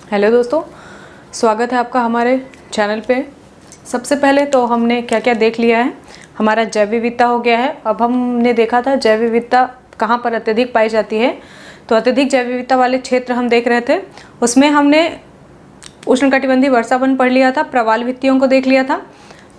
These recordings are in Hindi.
हेलो दोस्तों, स्वागत है आपका हमारे चैनल पे। सबसे पहले तो हमने क्या क्या देख लिया है। हमारा जैव विविधता हो गया है। अब हमने देखा था जैव विविधता कहाँ पर अत्यधिक पाई जाती है, तो अत्यधिक जैव विविधता वाले क्षेत्र हम देख रहे थे। उसमें हमने उष्णकटिबंधीय वर्षा वन पढ़ लिया था, प्रवाल भित्तियों को देख लिया था,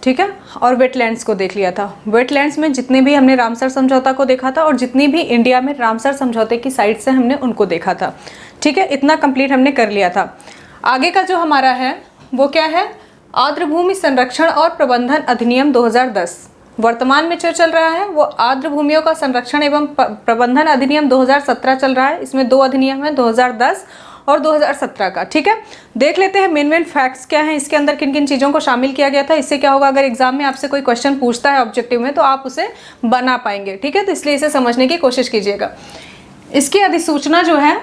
ठीक है, और वेटलैंड्स को देख लिया था। वेटलैंड्स में जितने भी हमने रामसर समझौता को देखा था और जितनी भी इंडिया में रामसर समझौते की साइड से हमने उनको देखा था, ठीक है। इतना कंप्लीट हमने कर लिया था। आगे का जो हमारा है वो क्या है, आर्द्र भूमि संरक्षण और प्रबंधन अधिनियम 2010 वर्तमान में जो चल रहा है वो आर्द्र भूमियों का संरक्षण एवं प्रबंधन अधिनियम 2017 चल रहा है। इसमें दो अधिनियम है, 2010 और 2017 का, ठीक है। देख लेते हैं मेन फैक्ट्स क्या हैं, इसके अंदर किन किन चीज़ों को शामिल किया गया था। इससे क्या होगा, अगर एग्जाम में आपसे कोई क्वेश्चन पूछता है ऑब्जेक्टिव में तो आप उसे बना पाएंगे, ठीक है। तो इसलिए इसे समझने की कोशिश कीजिएगा। इसकी अधिसूचना जो है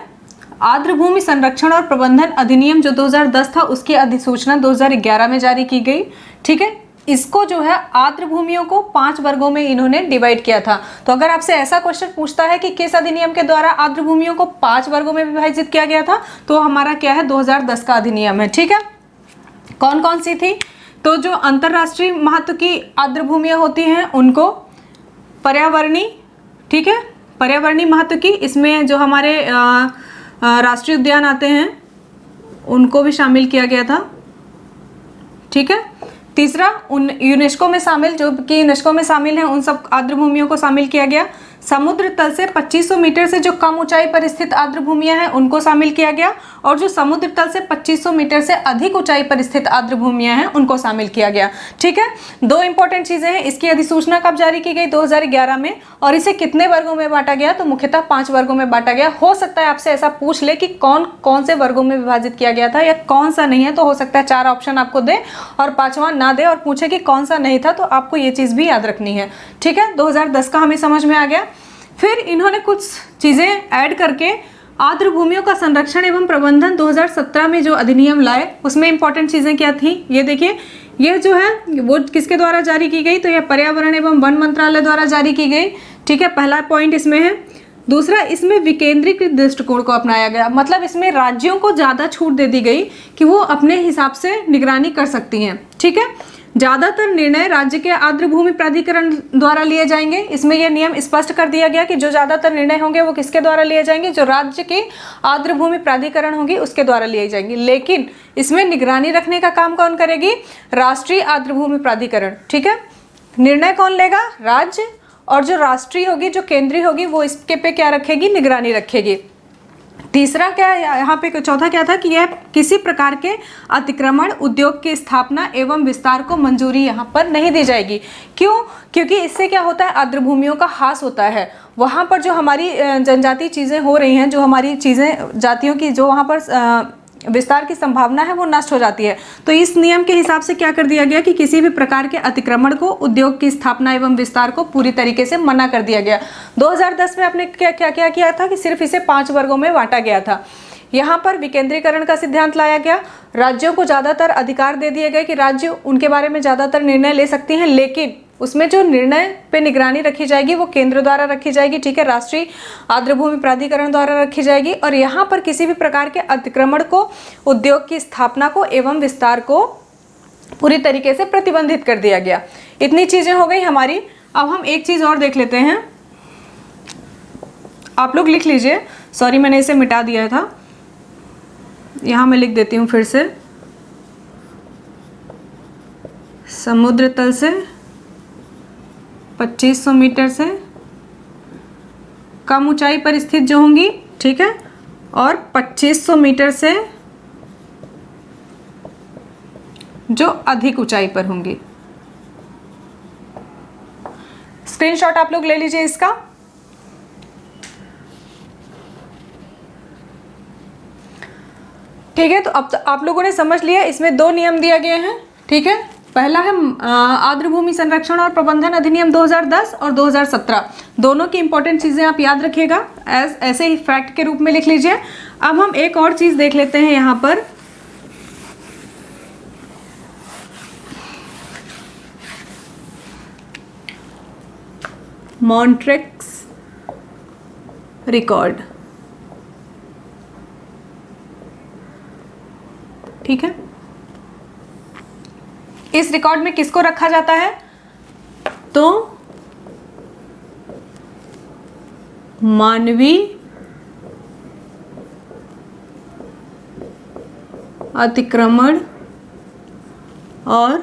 आर्द्र भूमि संरक्षण और प्रबंधन अधिनियम जो 2010 था उसकी अधिसूचना 2011 में जारी की गई, ठीक है। इसको जो है आर्द्र भूमियों को 5 वर्गों में इन्होंने डिवाइड किया था। तो अगर आपसे ऐसा क्वेश्चन पूछता है कि किस अधिनियम के द्वारा आर्द्र भूमियों को 5 वर्गों में विभाजित किया गया था, तो हमारा क्या है 2010 का अधिनियम है, ठीक है। कौन कौन सी थी, तो जो अंतरराष्ट्रीय महत्व की आर्द्र भूमियां होती हैं उनको पर्यावरणीय, ठीक है, पर्यावरणीय महत्व की, इसमें जो हमारे राष्ट्रीय उद्यान आते हैं उनको भी शामिल किया गया था, ठीक है। तीसरा उन यूनेस्को में शामिल, जो कि यूनेस्को में शामिल हैं उन सब आर्द्र भूमियों को शामिल किया गया। समुद्र तल से 2500 मीटर से जो कम ऊंचाई पर स्थित आर्द्र भूमियां हैं उनको शामिल किया गया, और जो समुद्र तल से 2500 मीटर से अधिक ऊंचाई पर स्थित आर्द्र भूमियां हैं उनको शामिल किया गया, ठीक है। दो इंपॉर्टेंट चीजें हैं। इसकी अधिसूचना कब जारी की गई, 2011 में, और इसे कितने वर्गों में बांटा गया, तो मुख्यतः 5 वर्गों में बांटा गया। हो सकता है आपसे ऐसा पूछ ले कि कौन कौन से वर्गों में विभाजित किया गया था या कौन सा नहीं है, तो हो सकता है 4 ऑप्शन आपको दे और 5वां ना दे और पूछे कि कौन सा नहीं था, तो आपको ये चीज भी याद रखनी है, ठीक है। 2010 का हमें समझ में आ गया। फिर इन्होंने कुछ चीजें ऐड करके आर्द्र भूमियों का संरक्षण एवं प्रबंधन 2017 में जो अधिनियम लाए उसमें इंपॉर्टेंट चीजें क्या थी, ये देखिए। ये जो है वो किसके द्वारा जारी की गई, तो यह पर्यावरण एवं वन मंत्रालय द्वारा जारी की गई, ठीक है। पहला पॉइंट इसमें है। दूसरा, इसमें विकेंद्रीकृत दृष्टिकोण को अपनाया गया, मतलब इसमें राज्यों को ज्यादा छूट दे दी गई कि वो अपने हिसाब से निगरानी कर सकती हैं, ठीक है। ज्यादातर निर्णय राज्य के आर्द्र भूमि प्राधिकरण द्वारा लिए जाएंगे। इसमें यह नियम स्पष्ट कर दिया गया कि जो ज्यादातर निर्णय होंगे वो किसके द्वारा लिए जाएंगे, जो राज्य की आर्द्र भूमि प्राधिकरण होगी उसके द्वारा लिए जाएंगे। लेकिन इसमें निगरानी रखने का काम कौन करेगी, राष्ट्रीय आर्द्र भूमि प्राधिकरण, ठीक है। निर्णय कौन लेगा, राज्य, और जो राष्ट्रीय होगी, जो केंद्रीय होगी, वो इसके पे क्या रखेगी, निगरानी रखेगी। तीसरा क्या यहाँ पे, चौथा क्या था कि यह किसी प्रकार के अतिक्रमण, उद्योग की स्थापना एवं विस्तार को मंजूरी यहाँ पर नहीं दी जाएगी। क्यों, क्योंकि इससे क्या होता है, आर्द्र भूमियों का ह्रास होता है। वहाँ पर जो हमारी जनजातीय चीज़ें हो रही हैं, जो हमारी चीज़ें जातियों की जो वहाँ पर विस्तार की संभावना है वो नष्ट हो जाती है। तो इस नियम के हिसाब से क्या कर दिया गया कि किसी भी प्रकार के अतिक्रमण को, उद्योग की स्थापना एवं विस्तार को पूरी तरीके से मना कर दिया गया। 2010 में आपने क्या क्या क्या किया था कि सिर्फ इसे 5 वर्गों में बांटा गया था। यहाँ पर विकेंद्रीकरण का सिद्धांत लाया गया, राज्यों को ज्यादातर अधिकार दे दिए गए कि राज्य उनके बारे में ज्यादातर निर्णय ले सकती हैं, लेकिन उसमें जो निर्णय पे निगरानी रखी जाएगी वो केंद्र द्वारा रखी जाएगी, ठीक है, राष्ट्रीय आर्द्र भूमि प्राधिकरण द्वारा रखी जाएगी। और यहाँ पर किसी भी प्रकार के अतिक्रमण को, उद्योग की स्थापना को एवं विस्तार को पूरी तरीके से प्रतिबंधित कर दिया गया। इतनी चीजें हो गई हमारी। अब हम एक चीज और देख लेते हैं, आप लोग लिख लीजिए। सॉरी, मैंने इसे मिटा दिया था, यहाँ मैं लिख देती हूँ फिर से। समुद्र तल से 2500 मीटर से कम ऊंचाई पर स्थित जो होंगी, ठीक है, और 2500 मीटर से जो अधिक ऊंचाई पर होंगी। स्क्रीनशॉट आप लोग ले लीजिए इसका। ठीक है, तो अब तो आप लोगों ने समझ लिया। इसमें 2 नियम दिए गए हैं, ठीक है। पहला है आर्द्र भूमि संरक्षण और प्रबंधन अधिनियम 2010 और 2017। दोनों की इंपॉर्टेंट चीजें आप याद रखिएगा, ऐसे ही फैक्ट के रूप में लिख लीजिए। अब हम एक और चीज देख लेते हैं यहाँ पर। मॉन्ट्रेक्स रिकॉर्ड। ठीक है। इस रिकॉर्ड में किसको रखा जाता है? तो मानवीय अतिक्रमण और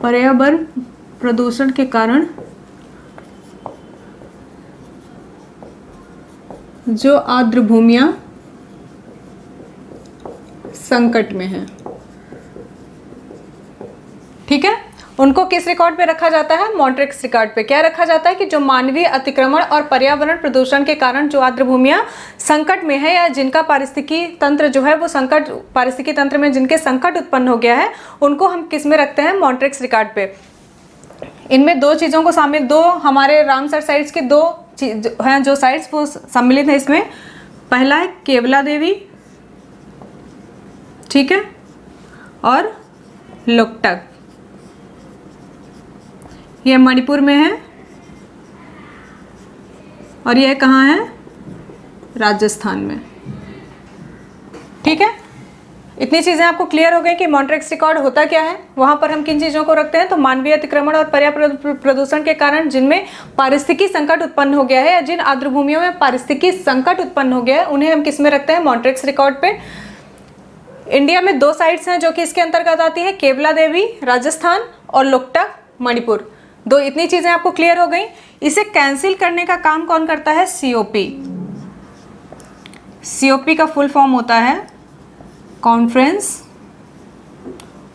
पर्यावरण प्रदूषण के कारण जो आर्द्र भूमियां संकट में हैं, ठीक है, उनको किस रिकॉर्ड पे रखा जाता है? मॉन्ट्रिक्स रिकॉर्ड पे। क्या रखा जाता है कि जो मानवीय अतिक्रमण और पर्यावरण प्रदूषण के कारण जो आर्द्र भूमियां संकट में है या जिनका पारिस्थितिकी तंत्र जो है वो संकट, पारिस्थितिकी तंत्र में जिनके संकट उत्पन्न हो गया है, उनको हम किस में रखते हैं? मॉन्ट्रिक्स रिकॉर्ड पे। इनमें दो चीज़ों को शामिल, दो हमारे रामसर साइट्स के दो हैं जो साइट्स वो सम्मिलित है इसमें। पहला है केवला देवी, ठीक है, और लोकटक, यह मणिपुर में है और यह कहाँ है? राजस्थान में, ठीक है। इतनी चीज़ें आपको क्लियर हो गई कि मॉन्ट्रिक्स रिकॉर्ड होता क्या है, वहाँ पर हम किन चीज़ों को रखते हैं। तो मानवीय अतिक्रमण और पर्यावरण प्रदूषण के कारण जिनमें पारिस्थितिकी संकट उत्पन्न हो गया है या जिन आर्द्र भूमियों में पारिस्थितिकी संकट उत्पन्न हो गया है, उन्हें हम किस में रखते हैं? मॉन्ट्रिक्स रिकॉर्ड पे। इंडिया में दो साइट्स हैं जो कि इसके अंतर्गत आती है, केवला देवी राजस्थान और लोकटक मणिपुर। दो इतनी चीज़ें आपको क्लियर हो गई। इसे कैंसिल करने का काम कौन करता है? सीओपी। सीओपी का फुल फॉर्म होता है conference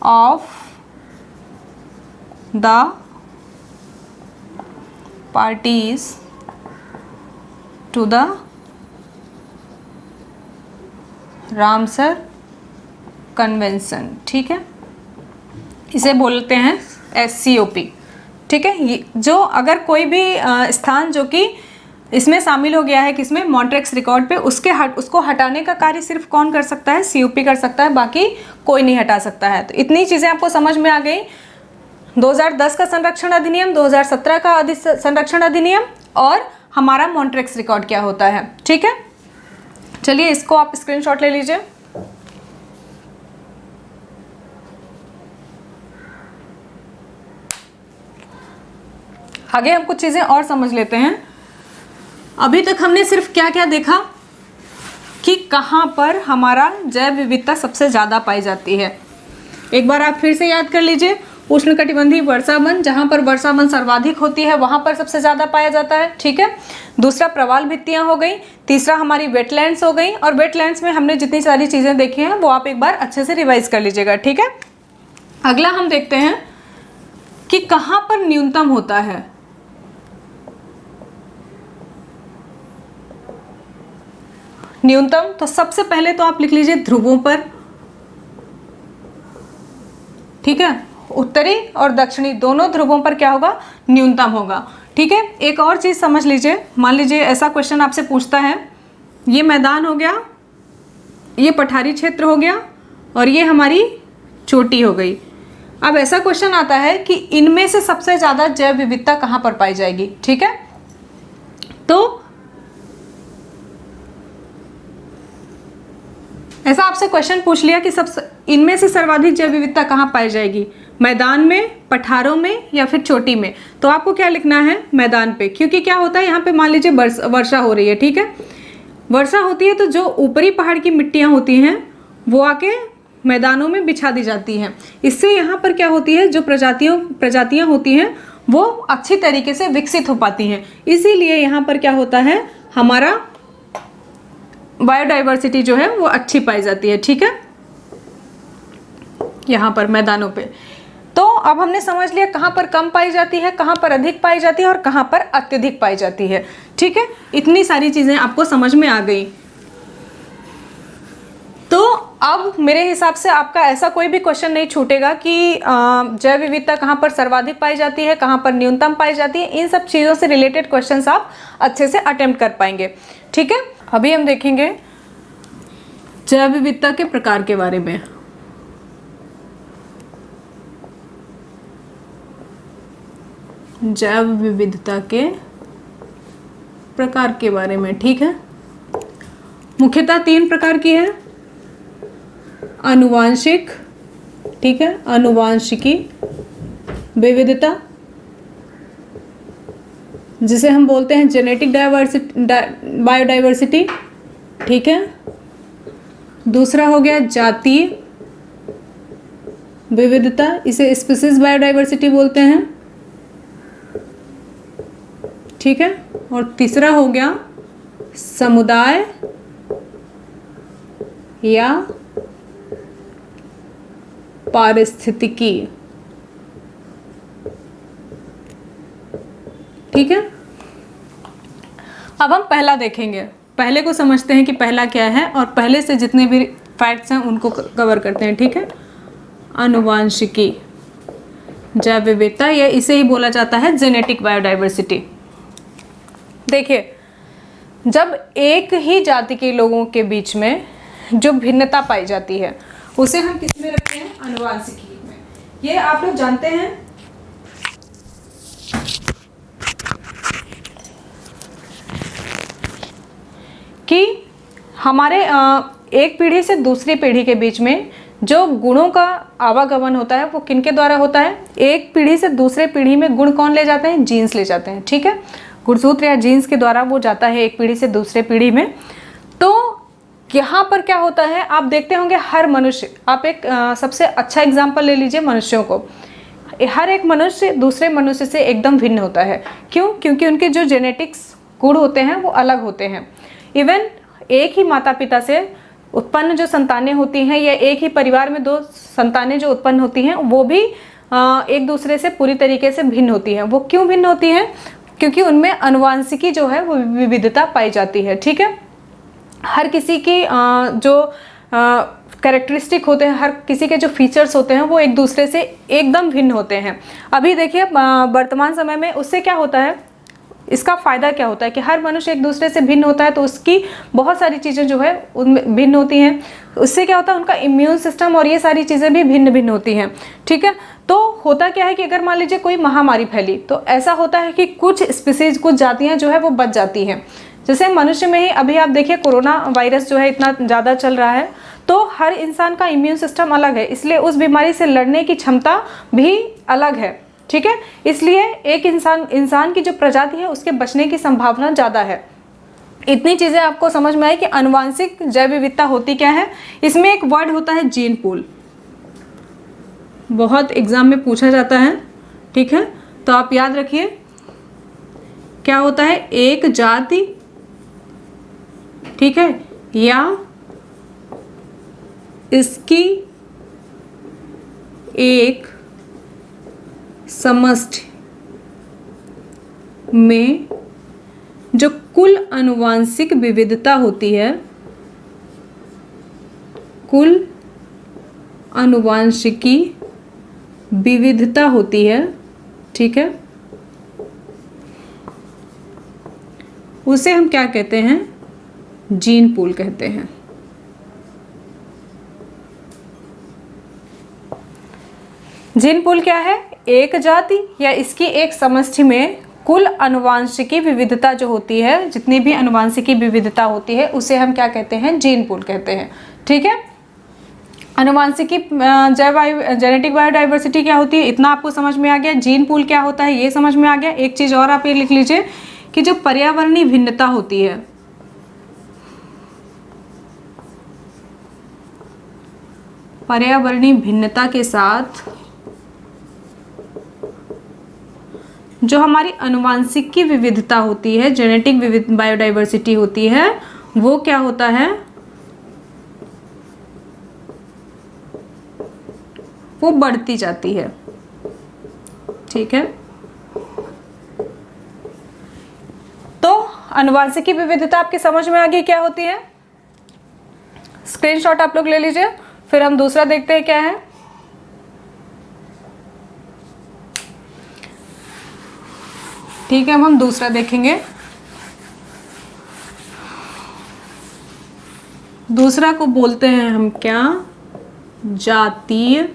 of the parties to the Ramsar convention, ठीक है, इसे बोलते हैं SCOP, ठीक है। ये जो अगर कोई भी स्थान जो कि इसमें शामिल हो गया है किसमें? मॉन्ट्रिक्स रिकॉर्ड पे, उसको हटाने का कार्य सिर्फ कौन कर सकता है? COP कर सकता है, बाकी कोई नहीं हटा सकता है। तो इतनी चीज़ें आपको समझ में आ गई। 2010 का संरक्षण अधिनियम, 2017 का संरक्षण अधिनियम और हमारा मॉन्ट्रिक्स रिकॉर्ड क्या होता है, ठीक है। चलिए इसको आप स्क्रीनशॉट ले लीजिए। आगे हम कुछ चीज़ें और समझ लेते हैं। अभी तक हमने सिर्फ क्या क्या देखा कि कहाँ पर हमारा जैव विविधता सबसे ज़्यादा पाई जाती है। एक बार आप फिर से याद कर लीजिए, उष्णकटिबंधीय वर्षा वन, जहाँ पर वर्षा वन सर्वाधिक होती है वहाँ पर सबसे ज़्यादा पाया जाता है, ठीक है। दूसरा प्रवाल भित्तियाँ हो गई, तीसरा हमारी वेटलैंड्स हो गई, और वेटलैंड्स में हमने जितनी सारी चीज़ें देखी हैं वो आप एक बार अच्छे से रिवाइज कर लीजिएगा, ठीक है। अगला हम देखते हैं कि कहाँ पर न्यूनतम होता है। न्यूनतम, तो सबसे पहले तो आप लिख लीजिए ध्रुवों पर, ठीक है, उत्तरी और दक्षिणी दोनों ध्रुवों पर क्या होगा? न्यूनतम होगा, ठीक है। एक और चीज़ समझ लीजिए, मान लीजिए ऐसा क्वेश्चन आपसे पूछता है, ये मैदान हो गया, ये पठारी क्षेत्र हो गया और ये हमारी चोटी हो गई। अब ऐसा क्वेश्चन आता है कि इनमें से सबसे ज़्यादा जैव विविधता कहाँ पर पाई जाएगी, ठीक है। तो ऐसा आपसे क्वेश्चन पूछ लिया कि सबसे इनमें से सर्वाधिक जैव विविधता कहाँ पाई जाएगी? मैदान में, पठारों में या फिर चोटी में? तो आपको क्या लिखना है? मैदान पे, क्योंकि क्या होता है यहाँ पे मान लीजिए वर्षा हो रही है, ठीक है। वर्षा होती है तो जो ऊपरी पहाड़ की मिट्टियाँ होती हैं वो आके मैदानों में बिछा दी जाती हैं। इससे यहाँ पर क्या होती है, जो प्रजातियाँ होती हैं वो अच्छी तरीके से विकसित हो पाती हैं। इसीलिए यहाँ पर क्या होता है, हमारा बायोडाइवर्सिटी जो है वो अच्छी पाई जाती है, ठीक है, यहाँ पर मैदानों पे। तो अब हमने समझ लिया कहाँ पर कम पाई जाती है, कहाँ पर अधिक पाई जाती है और कहाँ पर अत्यधिक पाई जाती है, ठीक है। इतनी सारी चीज़ें आपको समझ में आ गई। तो अब मेरे हिसाब से आपका ऐसा कोई भी क्वेश्चन नहीं छूटेगा कि जैव विविधता कहाँ पर सर्वाधिक पाई जाती है, कहाँ पर न्यूनतम पाई जाती है। इन सब चीज़ों से रिलेटेड क्वेश्चंस आप अच्छे से अटेम्प्ट कर पाएंगे, ठीक है। अभी हम देखेंगे जैव विविधता के प्रकार के बारे में। जैव विविधता के प्रकार के बारे में, ठीक है। मुख्यतः 3 प्रकार की है। आनुवांशिक, ठीक है, आनुवांशिकी विविधता, जिसे हम बोलते हैं जेनेटिक बायोडाइवर्सिटी, ठीक है। दूसरा हो गया जातीय विविधता, इसे स्पीसीज बायोडाइवर्सिटी बोलते हैं, ठीक है। और तीसरा हो गया समुदाय या पारिस्थितिकी, ठीक है। अब हम पहला देखेंगे, पहले को समझते हैं कि पहला क्या है और पहले से जितने भी फैक्ट्स हैं उनको कवर करते हैं, ठीक है। आनुवांशिकी जैव विविधता, या इसे ही बोला जाता है जेनेटिक बायोडाइवर्सिटी। देखिए, जब एक ही जाति के लोगों के बीच में जो भिन्नता पाई जाती है उसे हम किस में रखते हैं? आनुवांशिकी में। ये आप लोग जानते हैं कि हमारे एक पीढ़ी से दूसरी पीढ़ी के बीच में जो गुणों का आवागमन होता है वो किनके द्वारा होता है? एक पीढ़ी से दूसरे पीढ़ी में गुण कौन ले जाते हैं? जीन्स ले जाते हैं, ठीक है। गुणसूत्र या जीन्स के द्वारा वो जाता है एक पीढ़ी से दूसरे पीढ़ी में। तो यहाँ पर क्या होता है, आप देखते होंगे हर मनुष्य, आप एक सबसे अच्छा एग्जाम्पल ले लीजिए मनुष्यों को। हर एक मनुष्य दूसरे मनुष्य से एकदम भिन्न होता है। क्यों? क्योंकि उनके जो जेनेटिक्स गुण होते हैं वो अलग होते हैं। इवन एक ही माता पिता से उत्पन्न जो संतानें होती हैं या एक ही परिवार में 2 संतानें जो उत्पन्न होती हैं वो भी एक दूसरे से पूरी तरीके से भिन्न होती हैं। वो क्यों भिन्न होती हैं? क्योंकि उनमें आनुवांशिकी जो है वो विविधता पाई जाती है, ठीक है। हर किसी की जो कैरेक्टरिस्टिक होते हैं, हर किसी के जो फीचर्स होते हैं वो एक दूसरे से एकदम भिन्न होते हैं। अभी देखिए वर्तमान समय में उससे क्या होता है, इसका फ़ायदा क्या होता है कि हर मनुष्य एक दूसरे से भिन्न होता है तो उसकी बहुत सारी चीज़ें जो है उनमें भिन्न होती हैं। उससे क्या होता है, उनका इम्यून सिस्टम और ये सारी चीज़ें भी भिन्न भिन्न होती हैं, ठीक है। तो होता क्या है कि अगर मान लीजिए कोई महामारी फैली तो ऐसा होता है कि कुछ स्पीसीज, कुछ जातियाँ जो है वो बच जाती हैं। जैसे मनुष्य में ही अभी आप देखिए कोरोना वायरस जो है इतना ज़्यादा चल रहा है, तो हर इंसान का इम्यून सिस्टम अलग है, इसलिए उस बीमारी से लड़ने की क्षमता भी अलग है, ठीक है। इसलिए एक इंसान की जो प्रजाति है उसके बचने की संभावना ज़्यादा है। इतनी चीज़ें आपको समझ में आई कि आनुवांशिक जैव विविधता होती क्या है। इसमें एक वर्ड होता है जीन पूल, बहुत एग्जाम में पूछा जाता है, ठीक है। तो आप याद रखिए क्या होता है, एक जाति, ठीक है, या इसकी एक समष्टि में जो कुल आनुवांशिक विविधता होती है, कुल आनुवांशिकी विविधता होती है, ठीक है, उसे हम क्या कहते हैं? जीन पूल कहते हैं। जीन पूल क्या है? एक जाति या इसकी एक समष्टि में कुल आनुवांशिकी विविधता जो होती है, जितनी भी आनुवांशिकी विविधता होती है उसे हम क्या कहते हैं? जीन पूल कहते हैं, ठीक है। आनुवांशिकी जेनेटिक बायोडाइवर्सिटी क्या होती है, इतना आपको समझ में आ गया। जीन पूल क्या होता है ये समझ में आ गया। एक चीज़ और आप ये लिख लीजिए कि जो पर्यावरणीय भिन्नता होती है, पर्यावरणीय भिन्नता के साथ जो हमारी आनुवांशिकी विविधता होती है, जेनेटिक बायोडाइवर्सिटी होती है, वो क्या होता है? वो बढ़ती जाती है, ठीक है। तो आनुवांशिकी विविधता आपकी समझ में आ गई क्या होती है? स्क्रीनशॉट आप लोग ले लीजिए। फिर हम दूसरा देखते हैं क्या है। ठीक है, अब हम दूसरा देखेंगे। दूसरा को बोलते हैं हम क्या? जातीय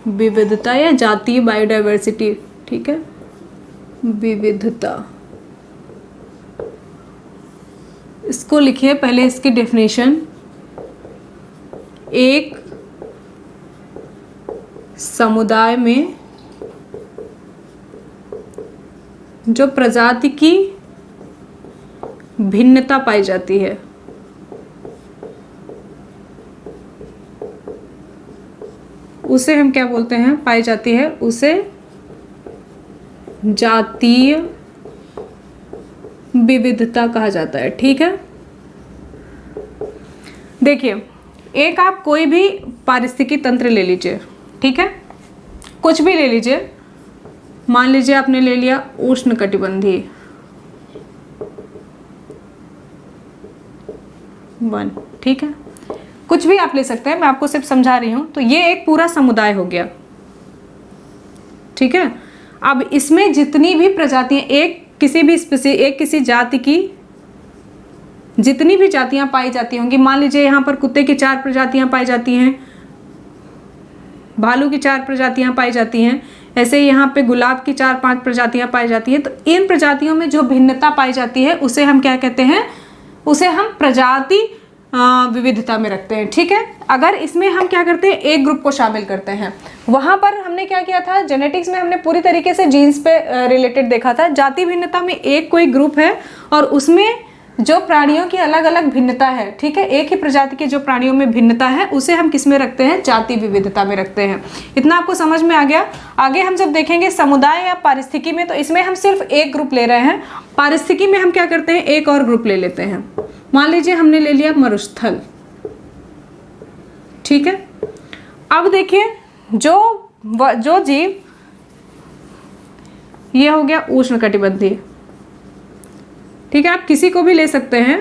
विविधता या जातीय बायोडाइवर्सिटी, ठीक है, विविधता। इसको लिखिए पहले, इसकी डेफिनेशन। एक समुदाय में जो प्रजाति की भिन्नता पाई जाती है उसे हम क्या बोलते हैं, पाई जाती है उसे जातीय विविधता कहा जाता है। ठीक है, देखिए एक आप कोई भी पारिस्थितिकी तंत्र ले लीजिए, ठीक है, कुछ भी ले लीजिए। मान लीजिए आपने ले लिया उष्णकटिबंधीय वन, ठीक है, कुछ भी आप ले सकते हैं, मैं आपको सिर्फ समझा रही हूं। तो ये एक पूरा समुदाय हो गया, ठीक है। अब इसमें जितनी भी प्रजातियां, एक किसी जाति की जितनी भी जातियां पाई जाती होंगी, मान लीजिए यहाँ पर कुत्ते की 4 प्रजातियां पाई जाती हैं, भालू की 4 प्रजातियां पाई जाती हैं, ऐसे ही यहाँ पे गुलाब की 4-5 प्रजातियां पाई जाती हैं। तो इन प्रजातियों में जो भिन्नता पाई जाती है उसे हम क्या कहते हैं, उसे हम प्रजाति विविधता में रखते हैं। ठीक है, अगर इसमें हम क्या करते हैं, एक ग्रुप को शामिल करते हैं। वहां पर हमने क्या किया था, जेनेटिक्स में हमने पूरी तरीके से जीन्स पे रिलेटेड देखा था। जाति भिन्नता में एक कोई ग्रुप है और उसमें जो प्राणियों की अलग अलग भिन्नता है, ठीक है, एक ही प्रजाति के जो प्राणियों में भिन्नता है उसे हम किस में रखते हैं, जाति विविधता में रखते हैं। इतना आपको समझ में आ गया। आगे हम जब देखेंगे समुदाय या पारिस्थितिकी में, तो इसमें हम सिर्फ एक ग्रुप ले रहे हैं। पारिस्थितिकी में हम क्या करते हैं, एक और ग्रुप ले लेते हैं। मान लीजिए हमने ले लिया मरुस्थल, ठीक है। अब देखिए जो जीव, ये हो गया उष्णकटिबंधीय, ठीक है, आप किसी को भी ले सकते हैं।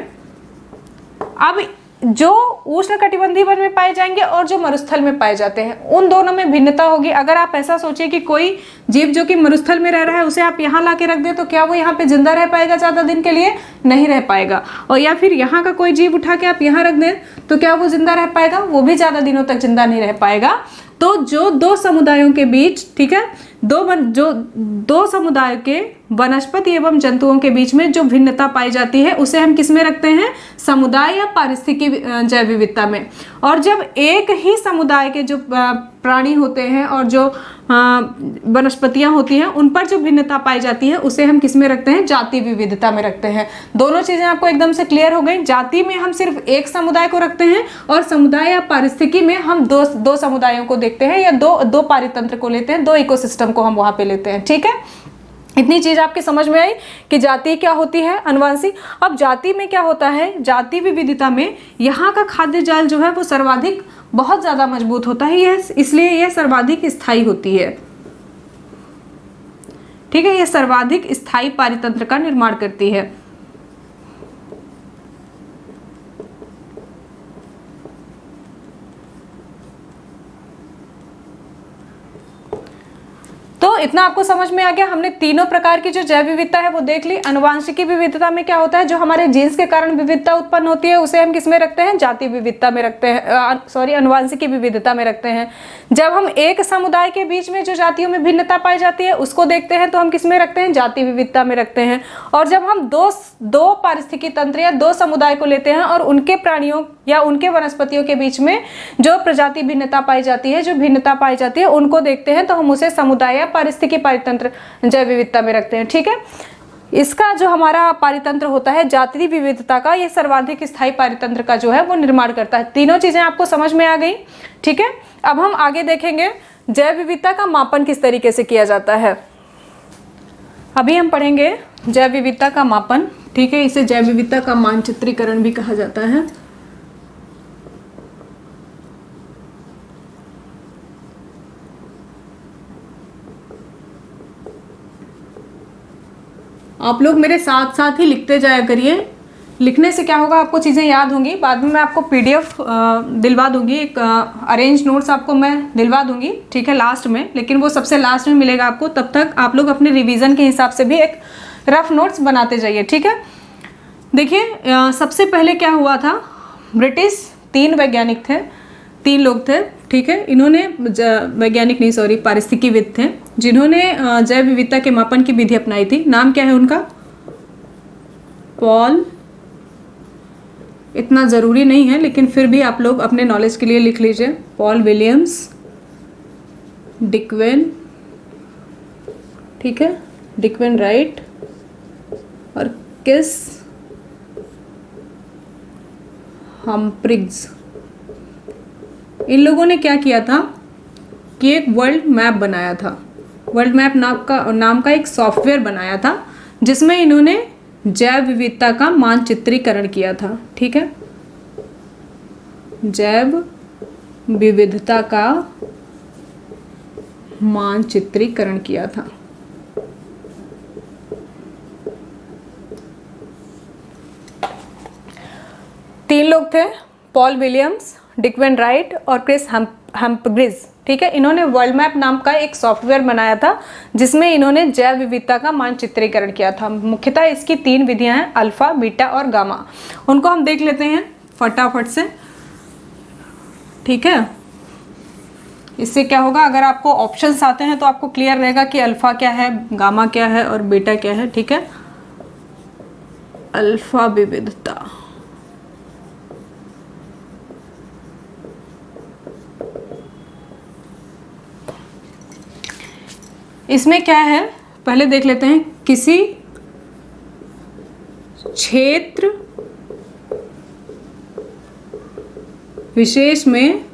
अब जो उष्णकटिबंधीय वन में पाए जाएंगे और जो मरुस्थल में पाए जाते हैं, उन दोनों में भिन्नता होगी। अगर आप ऐसा सोचिए कि कोई जीव जो कि मरुस्थल में रह रहा है उसे आप यहाँ ला के रख दें, तो क्या वो यहाँ पे जिंदा रह पाएगा ज़्यादा दिन के लिए? नहीं रह पाएगा। और या फिर यहाँ का कोई जीव उठा के आप यहाँ रख दें तो क्या वो जिंदा रह पाएगा? वो भी ज़्यादा दिनों तक जिंदा नहीं रह पाएगा। तो जो दो समुदायों के बीच, ठीक है, दो समुदाय के वनस्पति एवं जंतुओं के बीच में जो भिन्नता पाई जाती है उसे हम किस में रखते हैं, समुदाय या पारिस्थितिकी जैव विविधता में। और जब एक ही समुदाय के जो प्राणी होते हैं और जो वनस्पतियां होती हैं उन पर जो भिन्नता पाई जाती है उसे हम किस में रखते हैं, जाति विविधता में रखते हैं। दोनों चीजें आपको एकदम से क्लियर हो गई। जाति में हम सिर्फ एक समुदाय को रखते हैं और समुदाय या पारिस्थितिकी में हम दो समुदायों को देखते हैं, या दो पारितंत्र को लेते हैं, 2 इकोसिस्टम को हम वहां पे लेते हैं। ठीक है, इतनी चीज आपकी समझ में आई कि जाति क्या होती है, अनुवांशिक। अब जाति में क्या होता है, जाति विविधता में यहाँ का खाद्य जाल जो है वो सर्वाधिक बहुत ज्यादा मजबूत होता है, इसलिए यह सर्वाधिक स्थायी होती है। ठीक है, यह सर्वाधिक स्थायी पारितंत्र का निर्माण करती है। तो इतना आपको समझ में आ गया। हमने तीनों प्रकार की जो जैव विविधता है वो देख ली। अनुवांशिकी विविधता में क्या होता है, जो हमारे जीन्स के कारण विविधता उत्पन्न होती है उसे हम किसमें रखते हैं, जाति विविधता में रखते हैं, अनुवांशिकी विविधता में रखते हैं। जब हम एक समुदाय के बीच में जो जातियों में भिन्नता पाई जाती है उसको देखते हैं तो हम किसमें रखते हैं, जाति विविधता में रखते हैं। और जब हम दो पारिस्थितिकी तंत्र या 2 समुदाय को लेते हैं और उनके प्राणियों या उनके वनस्पतियों के बीच में जो प्रजाति भिन्नता पाई जाती है, जो भिन्नता पाई जाती है, उनको देखते हैं तो हम उसे समुदाय या पारिस्थितिकी पारितंत्र जैव विविधता में रखते हैं। ठीक है, इसका जो हमारा पारितंत्र होता है जाति विविधता का, ये सर्वाधिक स्थायी पारितंत्र का जो है वो निर्माण करता है। तीनों चीजें आपको समझ में आ गई। ठीक है, अब हम आगे देखेंगे जैव विविधता का मापन किस तरीके से किया जाता है। अभी हम पढ़ेंगे जैव विविधता का मापन। ठीक है, इसे जैव विविधता का मानचित्रीकरण भी कहा जाता है। आप लोग मेरे साथ साथ ही लिखते जाया करिए। लिखने से क्या होगा, आपको चीज़ें याद होंगी। बाद में मैं आपको PDF दिलवा दूंगी, एक अरेंज नोट्स आपको मैं दिलवा दूंगी, ठीक है, लास्ट में, लेकिन वो सबसे लास्ट में मिलेगा आपको। तब तक आप लोग अपने रिवीजन के हिसाब से भी एक रफ नोट्स बनाते जाइए। ठीक है, देखिए सबसे पहले क्या हुआ था, ब्रिटिश 3 वैज्ञानिक थे, 3 लोग थे। ठीक है, इन्होंने वैज्ञानिक नहीं, सॉरी, पारिस्थितिकीविद थे, जिन्होंने जैव विविधता के मापन की विधि अपनाई थी। नाम क्या है उनका, पॉल इतना ज़रूरी नहीं है, लेकिन फिर भी आप लोग अपने नॉलेज के लिए लिख लीजिए। पॉल विलियम्स, डिक्वेन, ठीक है, डिक्वेन राइट और किस हम्फ्रिग्स। इन लोगों ने क्या किया था कि एक वर्ल्ड मैप बनाया था। वर्ल्ड मैप नाम का एक सॉफ्टवेयर बनाया था जिसमें इन्होंने जैव विविधता का मानचित्रीकरण किया था। ठीक है, जैव विविधता का मानचित्रीकरण किया था। तीन लोग थे, पॉल विलियम्स, डिक्वेन राइट और क्रिस हम्फ्रिग्स। ठीक है, इन्होंने वर्ल्ड मैप नाम का एक सॉफ्टवेयर बनाया था जिसमें इन्होंने जैव विविधता का मानचित्रीकरण किया था। मुख्यतः इसकी 3 विधियां हैं, अल्फा, बीटा और गामा। उनको हम देख लेते हैं फटाफट से। ठीक है, इससे क्या होगा, अगर आपको ऑप्शंस आते हैं तो आपको क्लियर रहेगा कि अल्फा क्या है, गामा क्या है और बीटा क्या है। ठीक है, अल्फा विविधता, इसमें क्या है पहले देख लेते हैं। किसी क्षेत्र विशेष में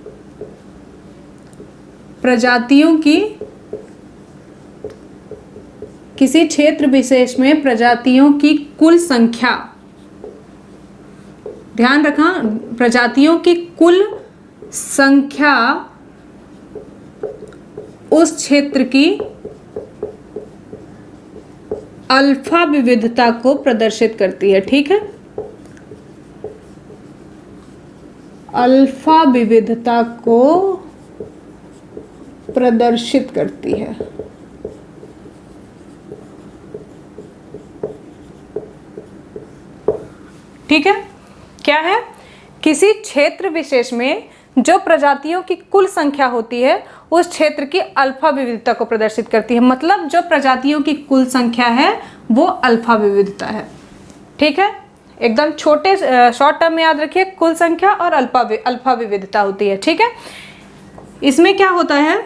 प्रजातियों की, किसी क्षेत्र विशेष में प्रजातियों की कुल संख्या, ध्यान रखना, प्रजातियों की कुल संख्या उस क्षेत्र की अल्फा विविधता को प्रदर्शित करती है। ठीक है, अल्फा विविधता को प्रदर्शित करती है। ठीक है, क्या है, किसी क्षेत्र विशेष में जो प्रजातियों की कुल संख्या होती है उस क्षेत्र की अल्फा विविधता को प्रदर्शित करती है। मतलब जो प्रजातियों की कुल संख्या है वो अल्फा विविधता है। ठीक है, एकदम छोटे शॉर्ट टर्म में याद रखिए, कुल संख्या और अल्फा विविधता होती है। ठीक है, इसमें क्या होता है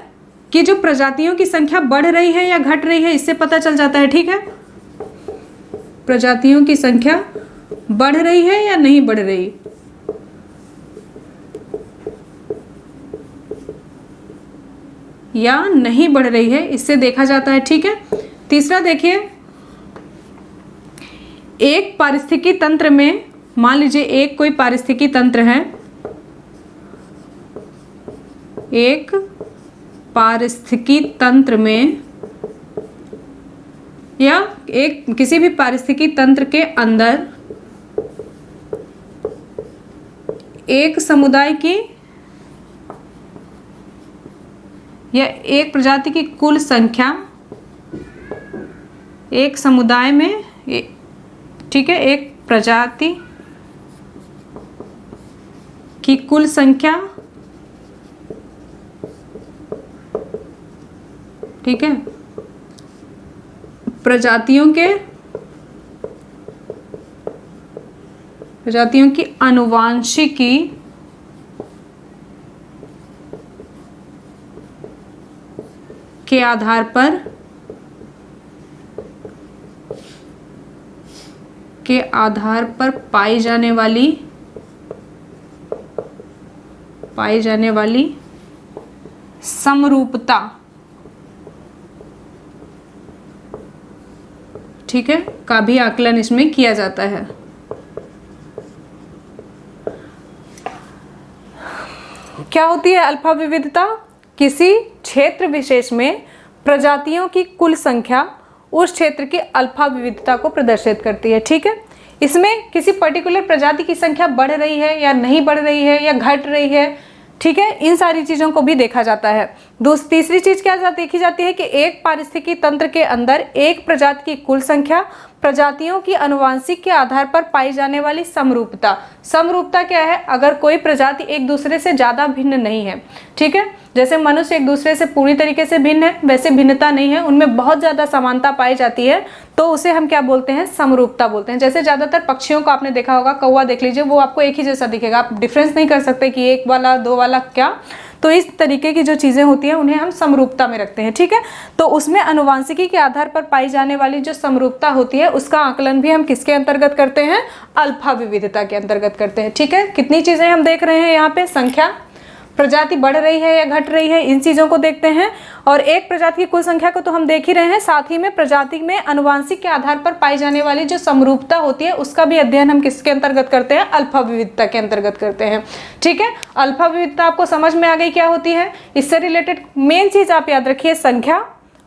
कि जो प्रजातियों की संख्या बढ़ रही है या घट रही है इससे पता चल जाता है। ठीक है, प्रजातियों की संख्या बढ़ रही है या नहीं बढ़ रही, या नहीं बढ़ रही है, इससे देखा जाता है। ठीक है, तीसरा देखिए, एक पारिस्थितिकी तंत्र में, मान लीजिए एक कोई पारिस्थितिकी तंत्र है, एक पारिस्थितिकी तंत्र में या एक किसी भी पारिस्थितिकी तंत्र के अंदर एक समुदाय की या एक प्रजाति की कुल संख्या, एक समुदाय में, ठीक है, एक प्रजाति की कुल संख्या, ठीक है, प्रजातियों की आनुवांशिकी के आधार पर पाई जाने वाली समरूपता, ठीक है, का भी आकलन इसमें किया जाता है। क्या होती है अल्फा विविधता? किसी क्षेत्र विशेष में प्रजातियों की कुल संख्या उस क्षेत्र की अल्फा विविधता को प्रदर्शित करती है। ठीक है, इसमें किसी पर्टिकुलर प्रजाति की संख्या बढ़ रही है या नहीं बढ़ रही है या घट रही है, ठीक है, इन सारी चीज़ों को भी देखा जाता है। तीसरी चीज़ क्या देखी जाती है कि एक पारिस्थितिकी तंत्र के अंदर एक प्रजाति की कुल संख्या, प्रजातियों की आनुवंशिक के आधार पर पाई जाने वाली समरूपता। समरूपता क्या है? अगर कोई प्रजाति एक दूसरे से ज़्यादा भिन्न नहीं है, ठीक है, जैसे मनुष्य एक दूसरे से पूरी तरीके से भिन्न है, वैसे भिन्नता नहीं है, उनमें बहुत ज़्यादा समानता पाई जाती है, तो उसे हम क्या बोलते हैं, समरूपता बोलते हैं। जैसे ज़्यादातर पक्षियों को आपने देखा होगा, कौवा देख लीजिए, वो आपको एक ही जैसा दिखेगा, आप डिफरेंस नहीं कर सकते कि एक वाला दो वाला क्या। तो इस तरीके की जो चीज़ें होती हैं उन्हें हम समरूपता में रखते हैं, ठीक है। तो उसमें आनुवांशिकी के आधार पर पाई जाने वाली जो समरूपता होती है उसका आकलन भी हम किसके अंतर्गत करते हैं, अल्फा विविधता के अंतर्गत करते हैं, ठीक है। कितनी चीज़ें हम देख रहे हैं यहाँ पे, संख्या, प्रजाति बढ़ रही है या घट रही है, इन चीज़ों को देखते हैं। और एक प्रजाति की कुल संख्या को तो हम देख ही रहे हैं, साथ ही में प्रजाति में आनुवांशिक के आधार पर पाई जाने वाली जो समरूपता होती है उसका भी अध्ययन हम किसके अंतर्गत करते हैं, अल्फा विविधता के अंतर्गत करते हैं, ठीक है। अल्फा विविधता आपको समझ में आ गई क्या होती है। इससे रिलेटेड मेन चीज़ आप याद रखिए, संख्या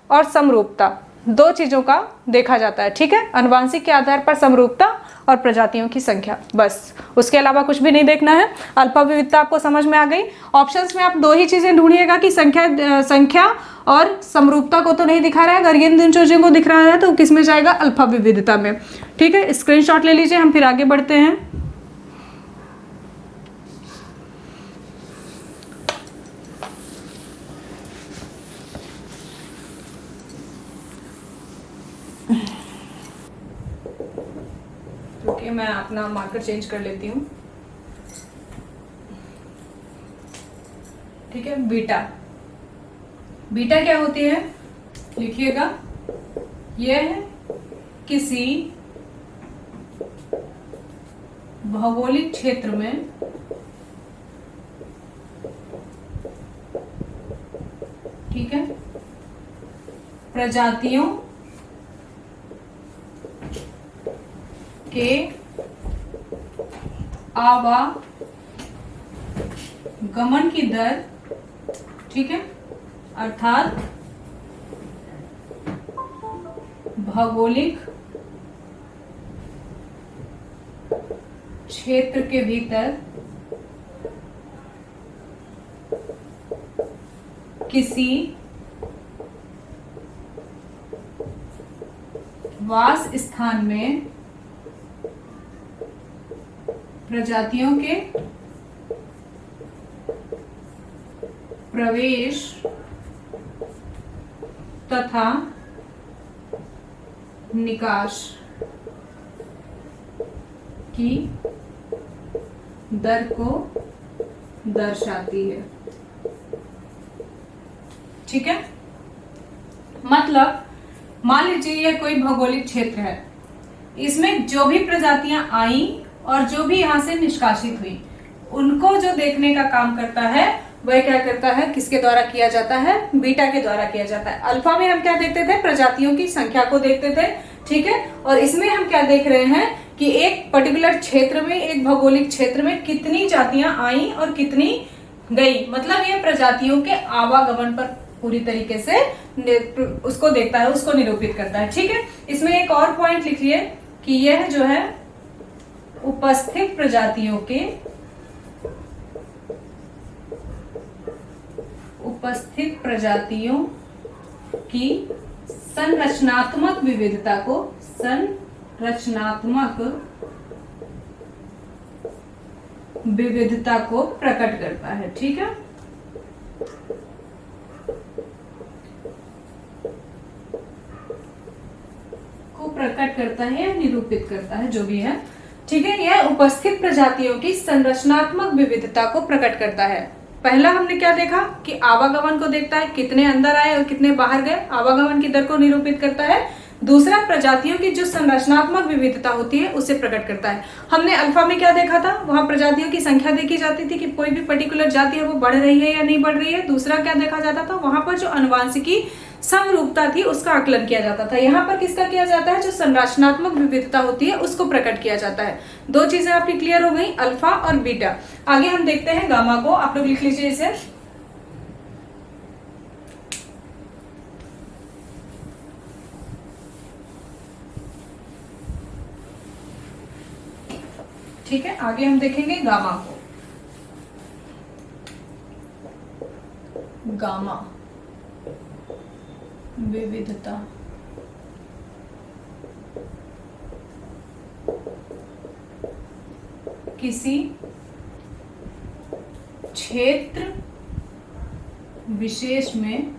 और समरूपता, दो चीज़ों का देखा जाता है, ठीक है। आनुवांशिक के आधार पर समरूपता और प्रजातियों की संख्या, बस, उसके अलावा कुछ भी नहीं देखना है। अल्फा विविधता आपको समझ में आ गई। ऑप्शंस में आप दो ही चीज़ें ढूंढिएगा कि संख्या और समरूपता को तो नहीं दिखा रहा है, अगर इन चीज़ों को दिख रहा है तो किस में जाएगा, अल्फा विविधता में, ठीक है। स्क्रीनशॉट ले लीजिए, हम फिर आगे बढ़ते हैं। ओके, मैं अपना मार्कर चेंज कर लेती हूँ, ठीक है। बीटा, बीटा क्या होती है, लिखिएगा, यह किसी भौगोलिक क्षेत्र में ठीक है प्रजातियों के आवागमन की दर, ठीक है, अर्थात भौगोलिक क्षेत्र के भीतर किसी वास स्थान में प्रजातियों के प्रवेश तथा निकास की दर को दर्शाती है, ठीक है। मतलब मान लीजिए यह कोई भौगोलिक क्षेत्र है, इसमें जो भी प्रजातियां आई और जो भी यहां से निष्कासित हुई, उनको जो देखने का काम करता है वह क्या करता है, किसके द्वारा किया जाता है, बीटा के द्वारा किया जाता है। अल्फा में हम क्या देखते थे, प्रजातियों की संख्या को देखते थे, ठीक है। और इसमें हम क्या देख रहे हैं कि एक पर्टिकुलर क्षेत्र में, एक भौगोलिक क्षेत्र में कितनी जातियां आई और कितनी गई, मतलब ये प्रजातियों के आवागमन पर पूरी तरीके से उसको देखता है, उसको निरूपित करता है, ठीक है। इसमें एक और पॉइंट लिख लिए कि यह जो है उपस्थित प्रजातियों की संरचनात्मक विविधता को प्रकट करता है, ठीक है। को प्रकट करता है या निरूपित करता है, जो भी है, ठीक है। यह उपस्थित प्रजातियों की संरचनात्मक विविधता को प्रकट करता है। पहला हमने क्या देखा कि आवागमन को देखता है, कितने अंदर आए और कितने बाहर गए, आवागमन की दर को निरूपित करता है। दूसरा, प्रजातियों की जो संरचनात्मक विविधता होती है उसे प्रकट करता है। हमने अल्फा में क्या देखा था, वहां प्रजातियों की संख्या देखी जाती थी कि कोई भी पर्टिकुलर जाति है वो बढ़ रही है या नहीं बढ़ रही है। दूसरा क्या देखा जाता था, वहां पर जो आनुवांशिकी समरूपता थी उसका आकलन किया जाता था। यहाँ पर किसका किया जाता है, जो संरचनात्मक विविधता होती है उसको प्रकट किया जाता है। दो चीजें आपकी क्लियर हो गई, अल्फा और बीटा। आगे हम देखते हैं गामा को, आप लोग लिख लीजिए इसे। ठीक है, आगे हम देखेंगे गामा को। गामा विविधता, किसी क्षेत्र विशेष में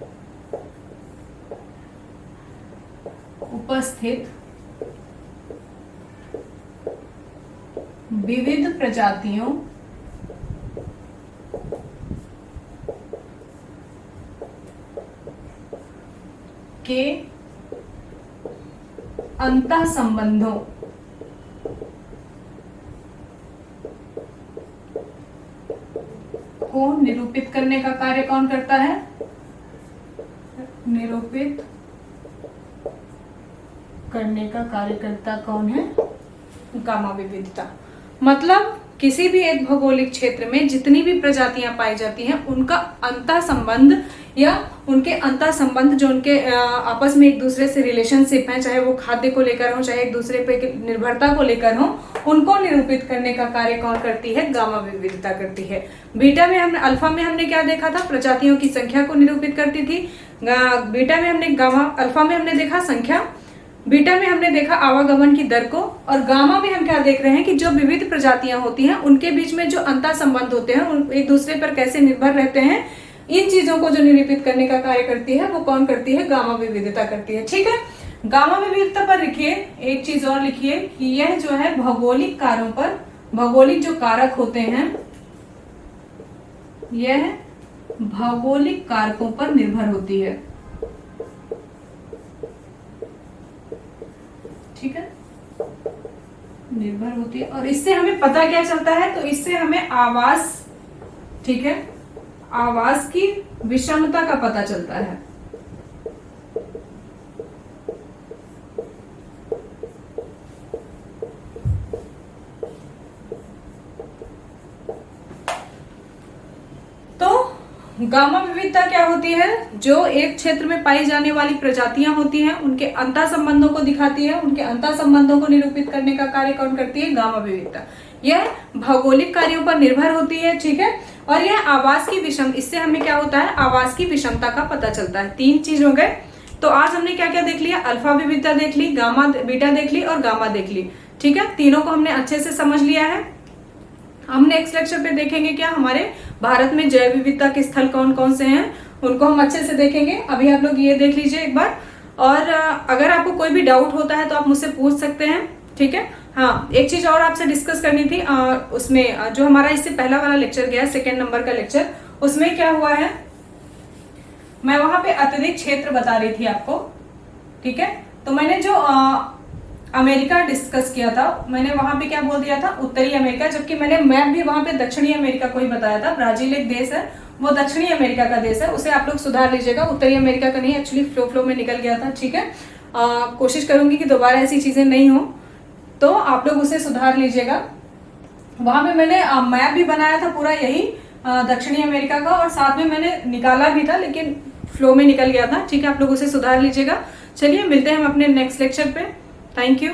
उपस्थित विविध प्रजातियों के अंतः संबंधों को निरूपित करने का कार्य कौन करता है? निरूपित करने का कार्यकर्ता कौन है? गामा विविधता। मतलब किसी भी एक भौगोलिक क्षेत्र में जितनी भी प्रजातियां पाई जाती हैं उनका अंतः संबंध या उनके अंतः संबंध जो उनके आपस में एक दूसरे से रिलेशनशिप है, चाहे वो खाद्य को लेकर हो, चाहे एक दूसरे पे निर्भरता को लेकर हो, उनको निरूपित करने का कार्य कौन करती है? गामा विविधता करती है। बीटा में हमने अल्फा में हमने क्या देखा था? प्रजातियों की संख्या को निरूपित करती थी। बीटा में हमने अल्फा में हमने देखा संख्या, बीटा में हमने देखा आवागमन की दर को, और गामा में हम क्या देख रहे हैं कि जो विविध प्रजातियां होती हैं उनके बीच में जो अंतर संबंध होते हैं, एक दूसरे पर कैसे निर्भर रहते हैं, इन चीजों को जो निरूपित करने का कार्य करती है वो कौन करती है? गामा विविधता करती है। ठीक है, गामा विविधता पर लिखिए एक चीज और लिखिए कि यह जो है भौगोलिक कार्यों पर, भौगोलिक जो कारक होते हैं यह भौगोलिक कारकों पर निर्भर होती है। ठीक है, निर्भर होती है। और इससे हमें पता क्या चलता है? तो इससे हमें आवास, ठीक है, आवास की विषमता का पता चलता है। तो गामा विविधता क्या होती है? जो एक क्षेत्र में पाई जाने वाली प्रजातियां होती हैं उनके अंतः संबंधों को दिखाती है, उनके अंतः संबंधों को निरूपित करने का कार्य कौन करती है? गामा विविधता। यह भौगोलिक कार्यों पर निर्भर होती है। ठीक है, और यह आवास की विषम, इससे हमें क्या होता है? आवास की विषमता का पता चलता है। 3 चीज हो गए। तो आज हमने क्या क्या देख लिया? अल्फा विविधता देख ली, गामा बीटा देख ली और गामा देख ली। ठीक है, तीनों को हमने अच्छे से समझ लिया है। हम नेक्स्ट लेक्चर पे देखेंगे क्या हमारे भारत में जैव विविधता के स्थल कौन कौन से हैं, उनको हम अच्छे से देखेंगे। अभी आप लोग ये देख लीजिए एक बार, और अगर आपको कोई भी डाउट होता है तो आप मुझसे पूछ सकते हैं। ठीक है, हाँ, एक चीज और आपसे डिस्कस करनी थी। उसमें जो हमारा इससे पहला वाला लेक्चर गया, 2nd नंबर का लेक्चर, उसमें क्या हुआ है, मैं वहां पे अत्यधिक क्षेत्र बता रही थी आपको। ठीक है, तो मैंने जो अमेरिका डिस्कस किया था, मैंने वहां पे क्या बोल दिया था? उत्तरी अमेरिका, जबकि मैंने मैप भी वहां पे दक्षिणी अमेरिका को ही बताया था। ब्राजील एक देश है, वो दक्षिणी अमेरिका का देश है, उसे आप लोग सुधार लीजिएगा। उत्तरी अमेरिका का नहीं, एक्चुअली फ्लो में निकल गया था। ठीक है, कोशिश करूंगी कि दोबारा ऐसी चीजें नहीं हो, तो आप लोग उसे सुधार लीजिएगा। वहां पे मैंने मैप भी बनाया था पूरा यही दक्षिणी अमेरिका का, और साथ में मैंने निकाला भी था, लेकिन फ्लो में निकल गया था। ठीक है, आप लोग उसे सुधार लीजिएगा। चलिए मिलते हैं हम अपने नेक्स्ट लेक्चर पे। Thank you.